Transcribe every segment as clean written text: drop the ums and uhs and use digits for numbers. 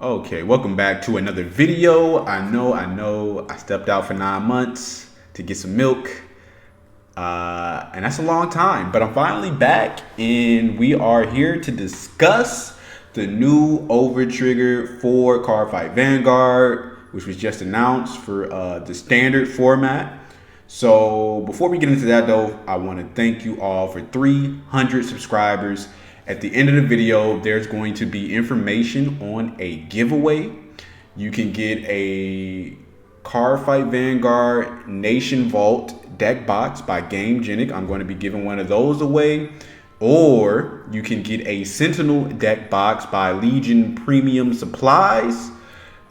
Okay, welcome back to another video. I know, I stepped out for 9 months to get some milk. And that's a long time, but I'm finally back and we are here to discuss the new Overtrigger for Cardfight Vanguard, which was just announced for the standard format. So before we get into that though, I want to thank you all for 300 subscribers. At the end of the video, there's going to be information on a giveaway. You can get a Cardfight Vanguard Nation Vault deck box by GameGenic. I'm going to be giving one of those away. Or you can get a Sentinel deck box by Legion Premium Supplies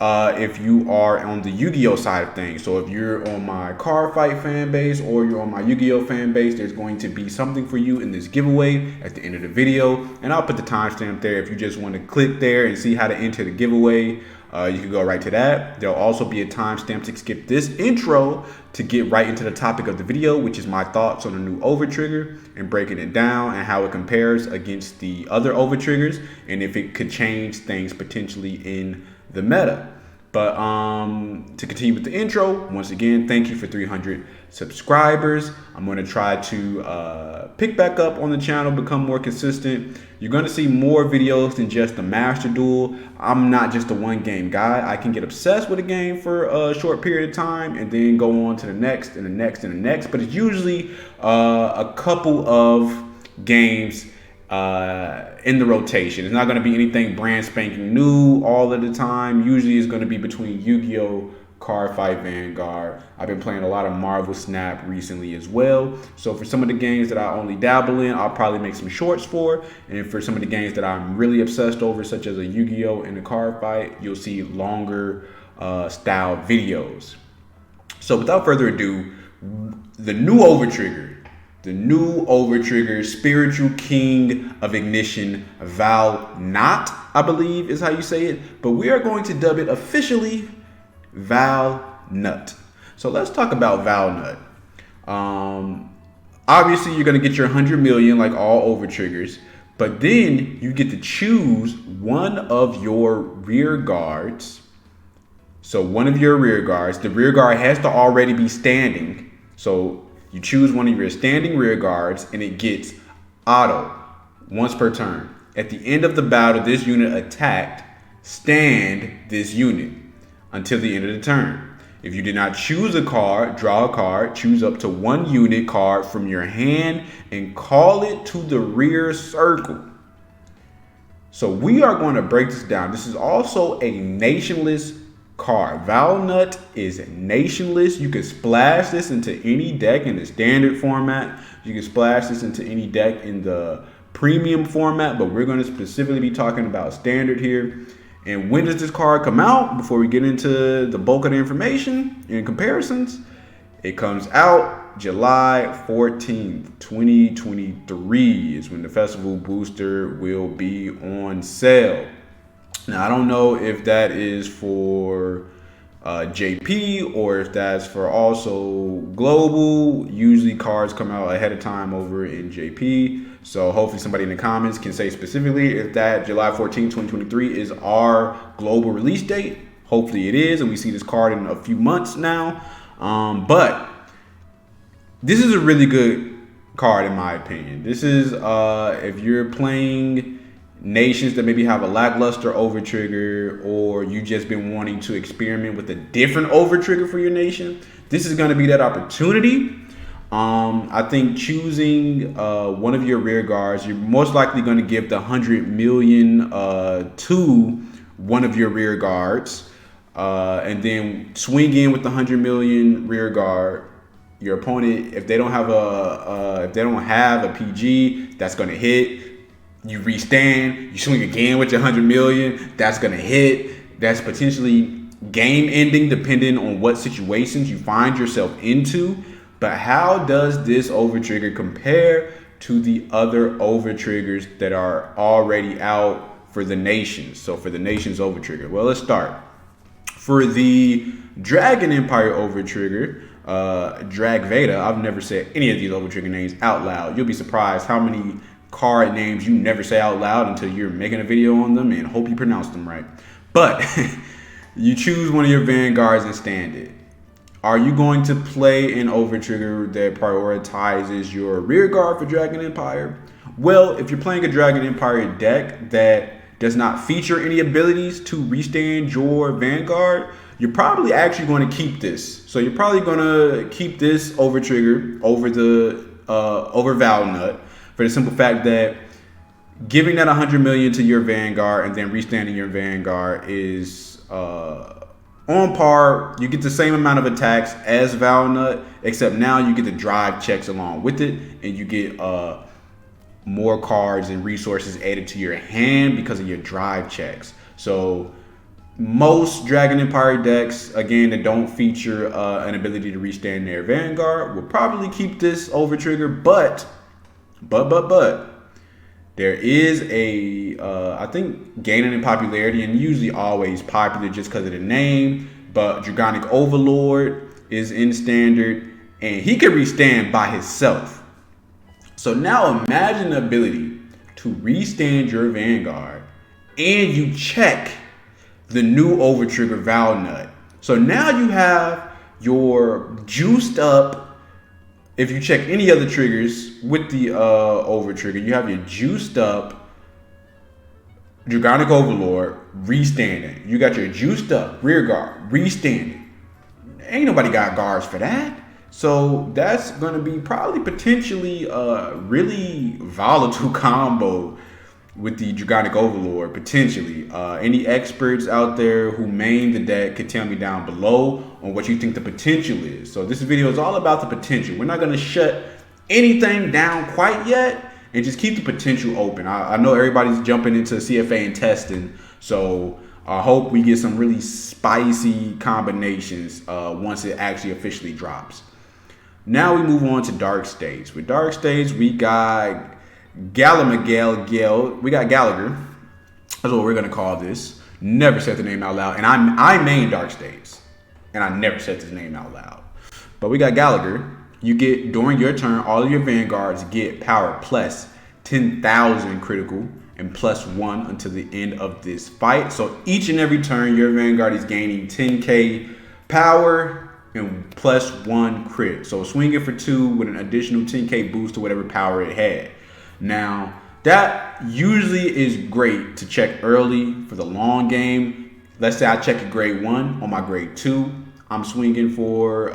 if you are on the Yu-Gi-Oh side of things. So if you're on my Cardfight fan base or you're on my Yu-Gi-Oh fan base, there's going to be something for you in this giveaway at the end of the video. And I'll put the timestamp there if you just want to click there and see how to enter the giveaway. You can go right to that. There'll also be a timestamp to skip this intro to get right into the topic of the video, which is my thoughts on the new Overtrigger and breaking it down and how it compares against the other Overtriggers and if it could change things potentially in the meta. But to continue with the intro, once again, thank you for 300 subscribers. I'm going to try to pick back up on the channel, become more consistent. You're going to see more videos than just the Master Duel. I'm not just a one game guy. I can get obsessed with a game for a short period of time and then go on to the next and the next and the next. But it's usually a couple of games in the rotation. It's not going to be anything brand spanking new all of the time. Usually it's going to be between Yu-Gi-Oh, Cardfight Vanguard. I've been playing a lot of Marvel Snap recently as well. So for some of the games that I only dabble in, I'll probably make some shorts for. And for some of the games that I'm really obsessed over, such as a Yu-Gi-Oh and a Cardfight, you'll see longer style videos. So without further ado, the new Overtrigger. The new Overtrigger, Spiritual King of Ignition, Val Not, I believe is how you say it. But we are going to dub it officially Val Nut. So let's talk about Val Nut. Obviously, you're going to get your 100 million like all Overtriggers. But then you get to choose one of your rear guards. So one of your rear guards. The rear guard has to already be standing. So you choose one of your standing rear guards and it gets auto once per turn. At the end of the battle, this unit attacked, stand this unit until the end of the turn. If you did not choose a card, draw a card, choose up to one unit card from your hand and call it to the rear circle. So we are going to break this down. This is also a nationless card. Val Nut is nationless. You can splash this into any deck in the standard format. You can splash this into any deck in the premium format, but we're going to specifically be talking about standard here. And when does this card come out? Before we get into the bulk of the information and comparisons, it comes out July 14th, 2023 is when the festival booster will be on sale. Now, I don't know if that is for JP or if that's for also global. Usually cards come out ahead of time over in JP. So hopefully somebody in the comments can say specifically if that July 14, 2023 is our global release date. Hopefully it is, and we see this card in a few months now. But this is a really good card in my opinion. This is if you're playing nations that maybe have a lackluster Overtrigger, or you just been wanting to experiment with a different Overtrigger for your nation, this is going to be that opportunity. I think choosing one of your rear guards, you're most likely going to give the 100 million to one of your rear guards, and then swing in with the 100 million rear guard. Your opponent, if they don't have a PG, that's going to hit. You restand, you swing again with your 100 million, that's going to hit. That's potentially game ending depending on what situations you find yourself into. But how does this Overtrigger compare to the other Overtriggers that are already out for the nations? So for the nations Overtrigger, well, let's start. For the Dragon Empire Overtrigger, Drag Veda, I've never said any of these Overtrigger names out loud. You'll be surprised how many card names you never say out loud until you're making a video on them and hope you pronounce them right. But you choose one of your Vanguards and stand it. Are you going to play an Overtrigger that prioritizes your rear guard for Dragon Empire? Well, if you're playing a Dragon Empire deck that does not feature any abilities to restand your Vanguard, you're probably actually going to keep this. So you're probably going to keep this Overtrigger over Valnut, for the simple fact that giving that 100 million to your Vanguard and then restanding your Vanguard is on par. You get the same amount of attacks as Valnut, except now you get the drive checks along with it, and you get more cards and resources added to your hand because of your drive checks. So most Dragon Empire decks, again, that don't feature an ability to restand their Vanguard will probably keep this Overtrigger, but there is I think gaining in popularity, and usually always popular just because of the name, but Dragonic Overlord is in standard, and he can restand by himself. So now imagine the ability to restand your Vanguard, and you check the new Overtrigger Valnut. So now you have your juiced up, if you check any other triggers with the Overtrigger, you have your juiced up Dragonic Overlord restanding. You got your juiced up rear guard restanding. Ain't nobody got guards for that. So that's going to be probably potentially a really volatile combo with the Dragonic Overlord, potentially. Any experts out there who main the deck could tell me down below on what you think the potential is. So this video is all about the potential. We're not going to shut anything down quite yet, and just keep the potential open. I know everybody's jumping into CFA and testing, so I hope we get some really spicy combinations once it actually officially drops. Now we move on to Dark States. With Dark States, we got we got Gallagher. That's what we're gonna call this. Never said the name out loud, and I main Dark States, and I never said his name out loud. But we got Gallagher. You get, during your turn, all of your Vanguards get power plus 10,000 critical and +1 until the end of this fight. So each and every turn, your Vanguard is gaining 10k power and +1 crit. So swinging for 2 with an additional 10k boost to whatever power it had. Now, that usually is great to check early for the long game. Let's say I check at grade 1. On my grade 2, I'm swinging for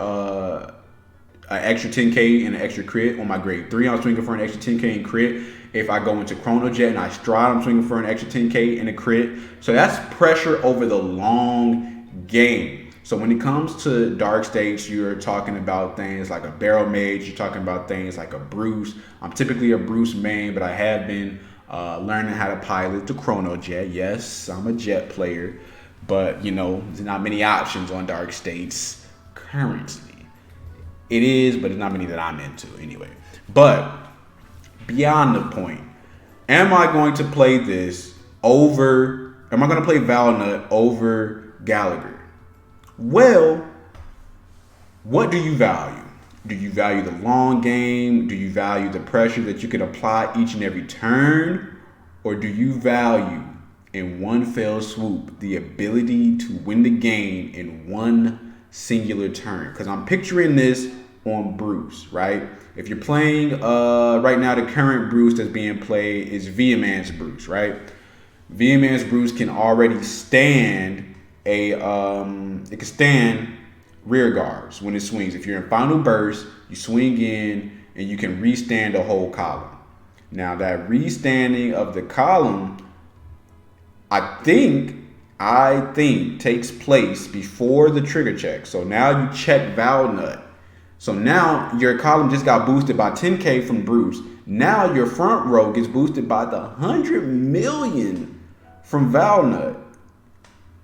an extra 10k and an extra crit. On my grade 3, I'm swinging for an extra 10k and crit. If I go into Chrono Jet and I stride, I'm swinging for an extra 10k and a crit. So that's pressure over the long game. So when it comes to Dark States, you're talking about things like a Barrel Mage. You're talking about things like a Bruce. I'm typically a Bruce main, but I have been learning how to pilot the Chrono Jet. Yes, I'm a jet player, but you know, there's not many options on Dark States currently. It is, but there's not many that I'm into anyway. But beyond the point, am I going to play this over, am I going to play Valnut over Gallagher? Well, what do you value? Do you value the long game? Do you value the pressure that you can apply each and every turn? Or do you value, in one fell swoop, the ability to win the game in one singular turn? Because I'm picturing this on Bruce, right? If you're playing right now, the current Bruce that's being played is Vehement's Bruce, right? Vehement's Bruce can already stand it can stand rear guards when it swings. If you're in final burst, you swing in and you can restand the whole column. Now that restanding of the column, I think takes place before the trigger check. So now you check Valnut. So now your column just got boosted by 10k from Bruce. Now your front row gets boosted by the 100 million from Valnut.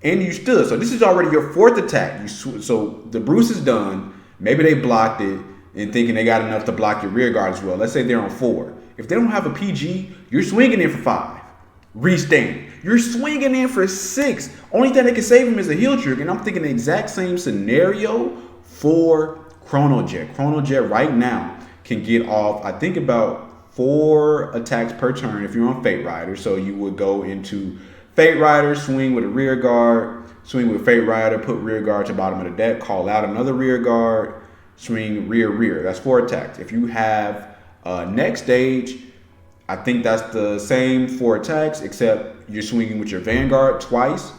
And you stood. So this is already your 4th attack. So the Bruce is done. Maybe they blocked it and thinking they got enough to block your rear guard as well. Let's say they're on 4. If they don't have a PG, you're swinging in for 5. Restand. You're swinging in for 6. Only thing that can save him is a heal trick. And I'm thinking the exact same scenario for Chrono Jet. Chrono Jet right now can get off, I think, about 4 attacks per turn if you're on Fate Rider. So you would go into Fate Rider, swing with a rear guard, swing with Fate Rider, put rear guard to bottom of the deck, call out another rear guard, swing rear. That's 4 attacks. If you have next stage, I think that's the same 4 attacks, except you're swinging with your Vanguard twice.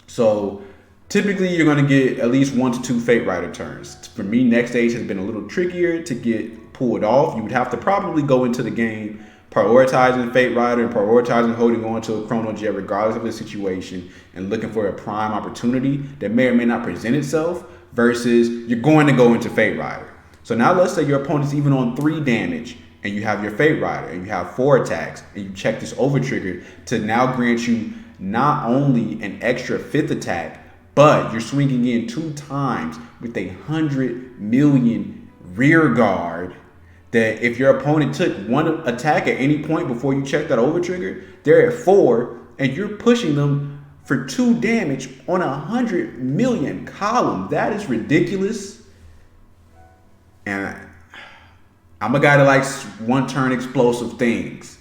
So typically you're going to get at least 1 to 2 Fate Rider turns. For me, next stage has been a little trickier to get pulled off. You would have to probably go into the game prioritizing Fate Rider and prioritizing holding on to a Chrono Jet regardless of the situation and looking for a prime opportunity that may or may not present itself versus you're going to go into Fate Rider. So now let's say your opponent's even on 3 damage and you have your Fate Rider and you have 4 attacks and you check this Overtrigger to now grant you not only an extra 5th attack, but you're swinging in 2 times with 100 million rear guard. That if your opponent took 1 attack at any point before you check that Overtrigger, they're at 4, and you're pushing them for 2 damage on 100 million column. That is ridiculous. And I'm a guy that likes 1-turn explosive things.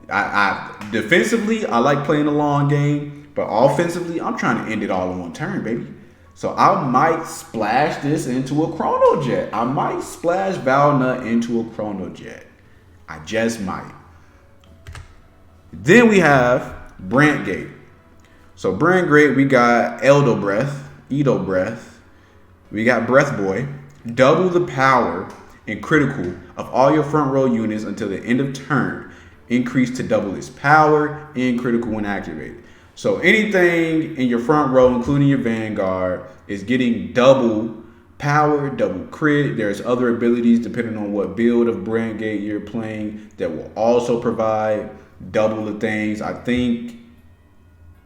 I defensively, I like playing a long game, but offensively, I'm trying to end it all in 1 turn, baby. So I might splash this into a Chrono Jet. I might splash Valnut into a Chrono Jet. I just might. Then we have Brant Gate. So Brant Gate, we got Eldo Breath, Edo Breath. We got Breath Boy. Double the power and critical of all your front row units until the end of turn. Increase to double its power and critical when activated. So anything in your front row, including your Vanguard, is getting double power, double crit. There's other abilities depending on what build of Brant Gate you're playing that will also provide double the things. I think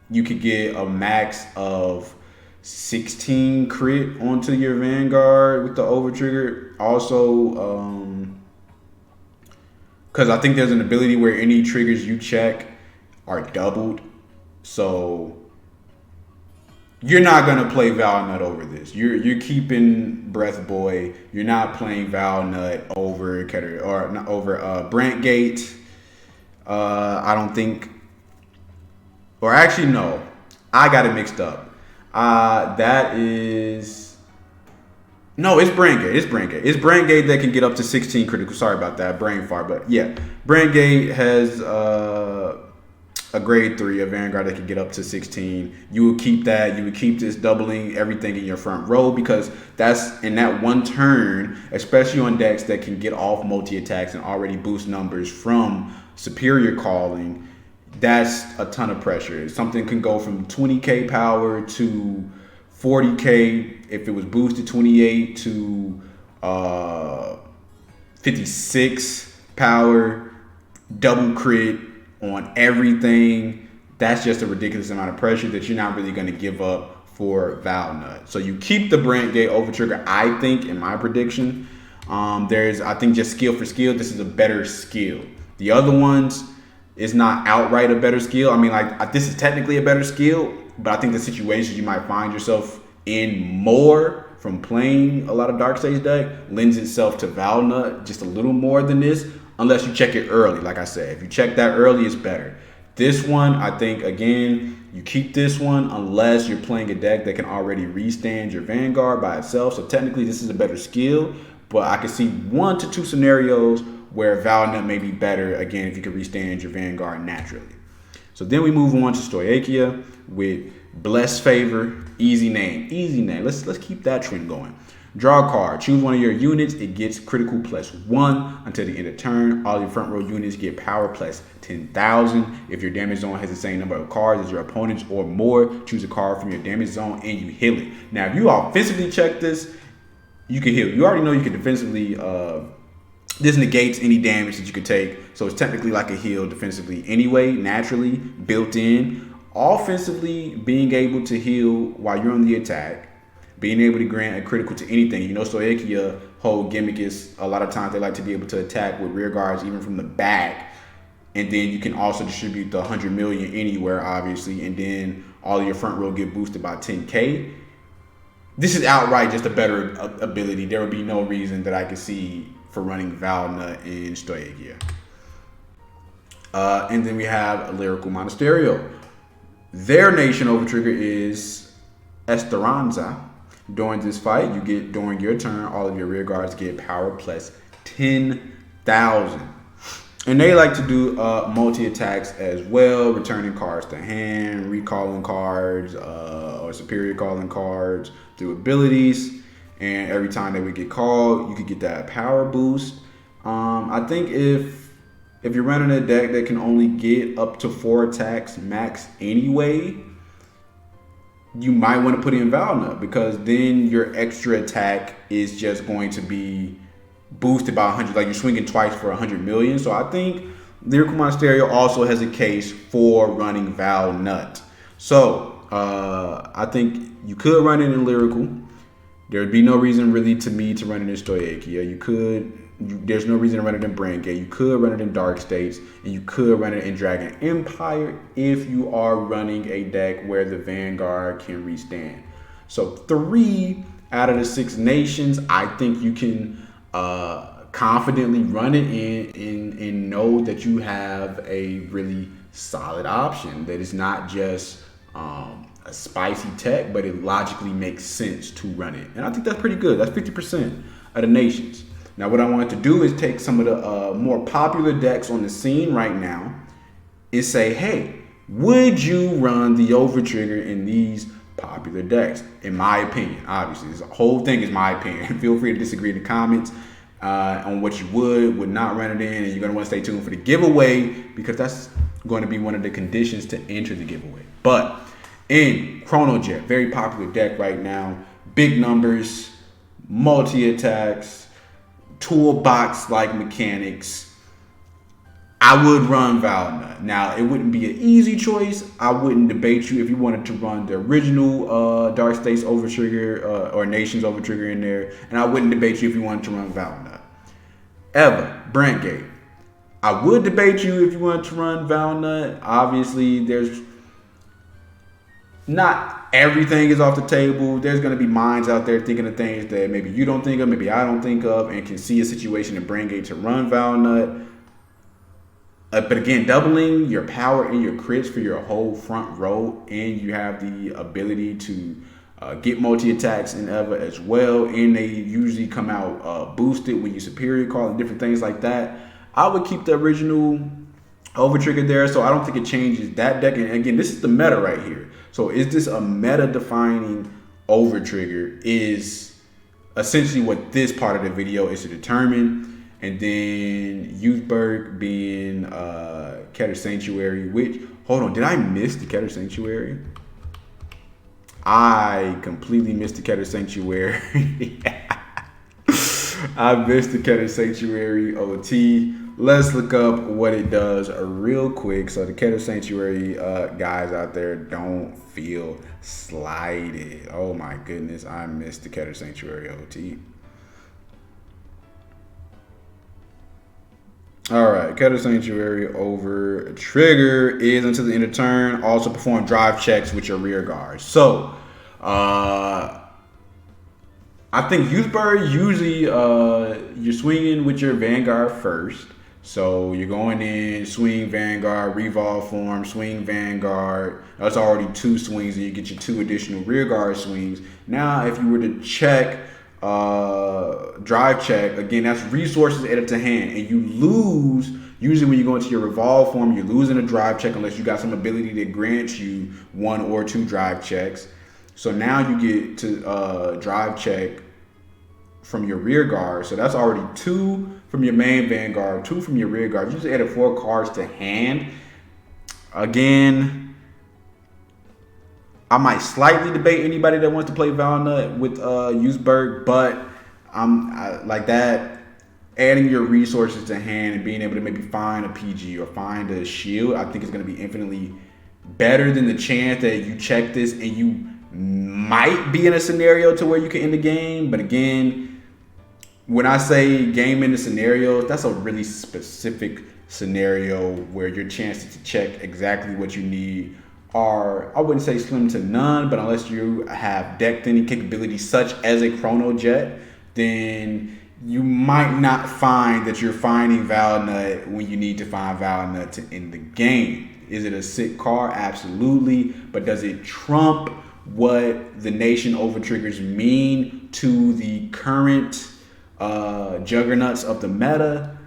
you could get a max of 16 crit onto your Vanguard with the Overtrigger. Also, because I think there's an ability where any triggers you check are doubled. So you're not gonna play Valnut over this. You're keeping Breath Boy. You're not playing Valnut over Brant Gate. I don't think, or actually no, I got it mixed up. That is no, it's Brant Gate. It's Brant Gate. It's Brant Gate that can get up to 16 critical. Sorry about that, brain fart. But yeah, Brant Gate has a grade 3, a Vanguard that can get up to 16. You would keep that. You would keep this doubling everything in your front row because that's in that 1 turn, especially on decks that can get off multi-attacks and already boost numbers from superior calling. That's a ton of pressure. Something can go from 20k power to 40k if it was boosted 28 to 56 power, double crit on everything. That's just a ridiculous amount of pressure that you're not really going to give up for Valnut. So you keep the Brant Gate Overtrigger, I think, in my prediction. I think just skill for skill, this is a better skill. The other ones is not outright a better skill. I mean, like, this is technically a better skill, but I think the situations you might find yourself in more from playing a lot of Dark Stage deck lends itself to Valnut just a little more than this, unless you check it early. Like I said, if you check that early, it's better. This one, I think, again, you keep this one unless you're playing a deck that can already restand your Vanguard by itself. So technically, this is a better skill, but I can see 1 to 2 scenarios where Valnut may be better, again, if you can restand your Vanguard naturally. So then we move on to Stoichia with Blessed Favor. Easy name. Let's keep that trend going. Draw a card. Choose one of your units. It gets critical +1 until the end of turn. All your front row units get power +10,000. If your damage zone has the same number of cards as your opponents or more, choose a card from your damage zone and you heal it. Now, if you offensively check this, you can heal. You already know you can defensively. This negates any damage that you could take. So it's technically like a heal defensively anyway, naturally, built in. Offensively, being able to heal while you're on the attack, being able to grant a critical to anything. You know, Stoichia whole gimmick is a lot of times they like to be able to attack with rear guards even from the back. And then you can also distribute the 100 million anywhere, obviously. And then all of your front row get boosted by 10k. This is outright just a better ability. There would be no reason that I could see for running Valnut in Stoichia. And then we have Lyrical Monasterio. Their nation Overtrigger is Esperanza. During this fight, during your turn, all of your rear guards get power plus 10,000. And they like to do multi-attacks as well, returning cards to hand, recalling cards, or superior calling cards through abilities. And every time they would get called, you could get that power boost. I think if you're running a deck that can only get up to 4 attacks max anyway, you might want to put in Valnut, because then your extra attack is just going to be boosted by 100, like you're swinging twice for 100 million. So I think Lyrical Monasterio also has a case for running Valnut. So I think you could run it in Lyrical. There'd be no reason really to me to run it in Stoichia. There's no reason to run it in Brandgate. You could run it in Dark States, and you could run it in Dragon Empire if you are running a deck where the Vanguard can restand. So 3 out of the 6 nations, I think you can confidently run it in and know that you have a really solid option that is not just a spicy tech, but it logically makes sense to run it. And I think that's pretty good. That's 50% of the nations. Now, what I wanted to do is take some of the more popular decks on the scene right now and say, hey, would you run the Overtrigger in these popular decks? In my opinion, obviously, this whole thing is my opinion. Feel free to disagree in the comments on what you would not run it in, and you're going to want to stay tuned for the giveaway, because that's going to be one of the conditions to enter the giveaway. But in Chrono Jet, very popular deck right now, big numbers, multi-attacks, toolbox-like mechanics, I would run Valnut. Now, it wouldn't be an easy choice. I wouldn't debate you if you wanted to run the original Dark States Overtrigger or Nations Overtrigger in there, and I wouldn't debate you if you wanted to run Valnut. Ever, Brandgate, I would debate you if you wanted to run Valnut. Obviously, there's not everything is off the table. There's going to be minds out there thinking of things that maybe you don't think of, maybe I don't think of, and can see a situation in Brandgate to run Valnut. But again, doubling your power and your crits for your whole front row, and you have the ability to get multi-attacks in Eva as well, and they usually come out boosted when you superior call and different things like that. I would keep the original Overtrigger there, so I don't think it changes that deck. And again, this is the meta right here. So is this a meta-defining Overtrigger is essentially what this part of the video is to determine. And then Youthberg being Keter Sanctuary, which, hold on, did I miss the Keter Sanctuary? I completely missed the Keter Sanctuary. I missed the Keter Sanctuary OT. Let's look up what it does real quick. So the Keter Sanctuary guys out there, don't feel slighted. Oh my goodness, I missed the Keter Sanctuary OT. All right, Keter Sanctuary Overtrigger is until the end of turn. Also perform drive checks with your rear guards. So, I think Youthberg usually you're swinging with your Vanguard first. So you're going in, swing Vanguard, revolve form, swing Vanguard. That's already 2 swings, and you get your 2 additional rear guard swings. Now, if you were to check drive check, again, that's resources added to hand, and you lose. Usually when you go into your revolve form, you're losing a drive check unless you got some ability that grants you 1 or 2 drive checks. So now you get to drive check from your rear guard. So that's already 2 from your main Vanguard, 2 from your rear guard. You just added 4 cards to hand. Again, I might slightly debate anybody that wants to play Valnut with Youthberg, but like that, adding your resources to hand and being able to maybe find a PG or find a shield, I think is going to be infinitely better than the chance that you check this and you might be in a scenario to where you can end the game. But again, when I say game in the scenarios, that's a really specific scenario where your chances to check exactly what you need are, I wouldn't say slim to none, but unless you have deck thinning capabilities such as a Chrono Jet, then you might not find that you're finding Valnut when you need to find Valnut to end the game. Is it a sick car? Absolutely. But does it trump what the Nation Overtriggers mean to the current juggernauts of the meta?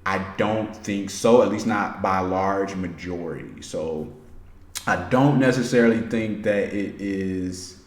I don't think so, at least not by a large majority. So I don't necessarily think that it is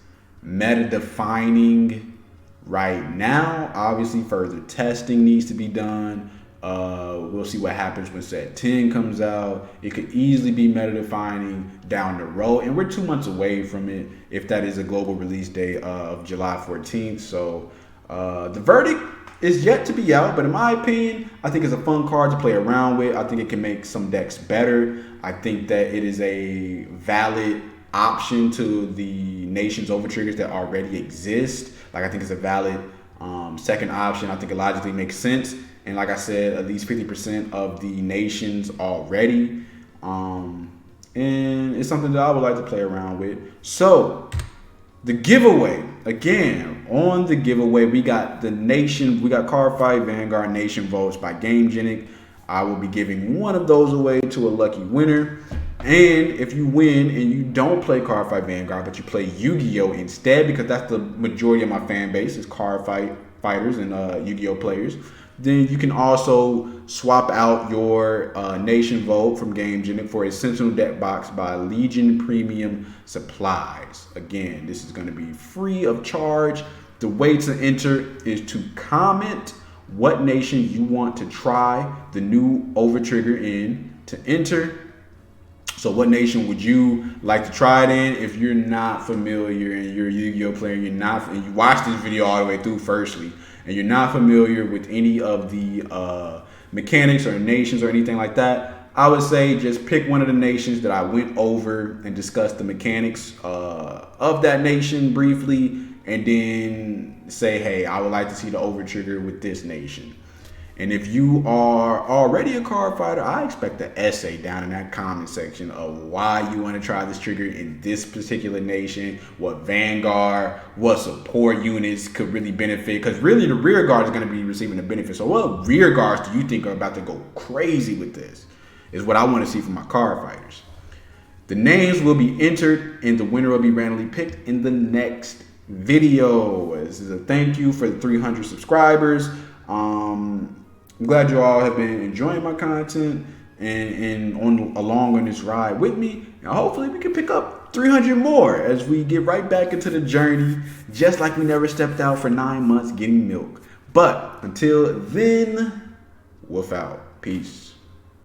meta defining right now. Obviously, further testing needs to be done. We'll see what happens when set 10 comes out. It could easily be meta defining down the road, and we're 2 months away from it if that is a global release date of July 14th. So the verdict is yet to be out, but in my opinion, I think it's a fun card to play around with. I think it can make some decks better. I think that it is a valid option to the Nation's Overtriggers that already exist. Like, I think it's a valid second option. I think it logically makes sense. And like I said, at least 50% of the Nations already. And it's something that I would like to play around with. So the giveaway, again, on the giveaway, we got Cardfight Vanguard Nation votes by GameGenic. I will be giving one of those away to a lucky winner. And if you win and you don't play Cardfight Vanguard, but you play Yu-Gi-Oh instead, because that's the majority of my fan base is Cardfight fighters and Yu-Gi-Oh players, then you can also swap out your Nation vote from GameGenic for a Sentinel deck box by Legion Premium Supplies. Again, this is going to be free of charge. The way to enter is to comment what nation you want to try the new Overtrigger in to enter. So what nation would you like to try it in? If you're not familiar and you're a Yu-Gi-Oh player, and you watched this video all the way through firstly, and you're not familiar with any of the mechanics or nations or anything like that, I would say just pick one of the nations that I went over and discussed the mechanics of that nation briefly, and then say, hey, I would like to see the Overtrigger with this nation. And if you are already a card fighter, I expect an essay down in that comment section of why you want to try this trigger in this particular nation, what Vanguard, what support units could really benefit, because really the rear guard is going to be receiving the benefit. So what rear guards do you think are about to go crazy with this is what I want to see from my card fighters. The names will be entered and the winner will be randomly picked in the next video. This is a thank you for the 300 subscribers. I'm glad you all have been enjoying my content and along on this ride with me. And hopefully we can pick up 300 more as we get right back into the journey, just like we never stepped out for 9 months getting milk. But until then, woof out. Peace.